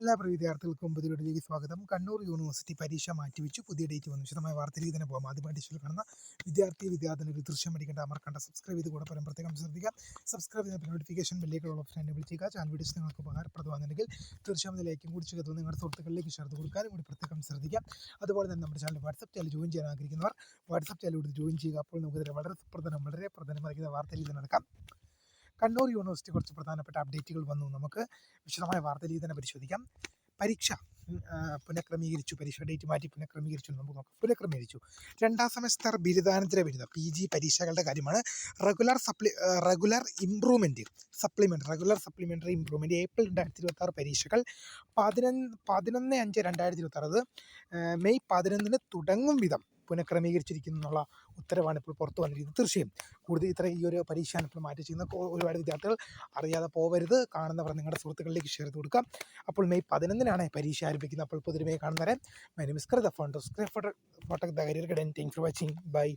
എല്ലാ പ്രിയ വിദ്യാർത്ഥികൾക്കും പുതിയ വീഡിയോയിലേക്ക് സ്വാഗതം. കണ്ണൂർ യൂണിവേഴ്സിറ്റി പരീക്ഷ മാറ്റിവെച്ചു. പുതിയ ഡേറ്റ് വന്നു. വിശദമായ വാർത്തയിലേക്ക് തന്നെ പോകാം. ആദ്യമായിട്ട് ഇഷ്ടം കാണുന്ന വിദ്യാർത്ഥിനികൾ ദൃശ്യം പഠിക്കേണ്ട അമർക്കണ്ട സബ്സ്ക്രൈബ് ചെയ്ത് കൂടെ പരം പ്രത്യേകം ശ്രദ്ധിക്കുക. സബ്സ്ക്രൈബ് ചെയ്ത നോട്ടിഫിക്കേഷൻ ബെല്ലേക്കുള്ള ഓപ്ഷൻ എനേബിൾ ചെയ്യുക. ചാനൽ വീഡിയോസ് നിങ്ങൾക്ക് ഉപകാരപ്രദമാണെങ്കിൽ തീർച്ചയായും ലൈക്കും കൂടി ചെയ്ത് നിങ്ങളുടെ സുഹൃത്തുക്കളിലേക്ക് ഷെയർ ചെയ്ത് കൊടുക്കാനും കൂടി പ്രത്യേകം ശ്രദ്ധിക്കാം. അതുപോലെ തന്നെ നമ്മുടെ ചാനൽ വാട്സപ്പ് ചാനൽ ജോയിൻ ചെയ്യാൻ ആഗ്രഹിക്കുന്നവർ വാട്സപ്പ് ചാനലിലൂടെ ജോയിൻ ചെയ്യുക. അപ്പോൾ നമുക്ക് വളരെ പ്രധാനമായിരിക്കുന്ന വാർത്തയിലേക്ക് നടക്കാം. കണ്ണൂർ യൂണിവേഴ്സിറ്റി കുറച്ച് പ്രധാനപ്പെട്ട അപ്ഡേറ്റുകൾ വന്നു. നമുക്ക് വിശദമായ വാർത്തയിലേക്ക് തന്നെ പരിശോധിക്കാം. പരീക്ഷ പുനഃക്രമീകരിച്ചു. പരീക്ഷ ഡേറ്റ് മാറ്റി പുനഃക്രമീകരിച്ചു. നമുക്ക് നോക്കാം. പുനഃക്രമീകരിച്ചു. 2ാം സെമസ്റ്റർ ബിരുദാനന്തര ബിരുദ PG പരീക്ഷകളുടെ കാര്യമാണ്. റെഗുലർ സപ്ലിമെൻ്ററി ഇംപ്രൂവ്മെൻറ്റ് ഏപ്രിൽ 2026 പരീക്ഷകൾ 11/5/2026 മെയ് 11 തുടങ്ങും വിധം പുനഃക്രമീകരിച്ചിരിക്കുന്നു എന്നുള്ള ഉത്തരവാണ് ഇപ്പോൾ പുറത്തു വന്നിരിക്കുന്നത്. തീർച്ചയായും കൂടുതൽ ഈ ഒരു പരീക്ഷയാണ് ഇപ്പോൾ മാറ്റി ചെയ്യുന്ന ഒരുപാട് വിദ്യാർത്ഥികൾ അറിയാതെ പോകരുത്. കാണുന്നവർ നിങ്ങളുടെ സുഹൃത്തുക്കളിലേക്ക് ഷെയർ ചെയ്ത് കൊടുക്കാം. അപ്പോൾ മെയ് 11 പരീക്ഷ ആരംഭിക്കുന്നത്. അപ്പോൾ പുതുമയെ കാണുന്നവരെ my name is Kritha phone to scribe photo the career guidance. Thanks for watching. By.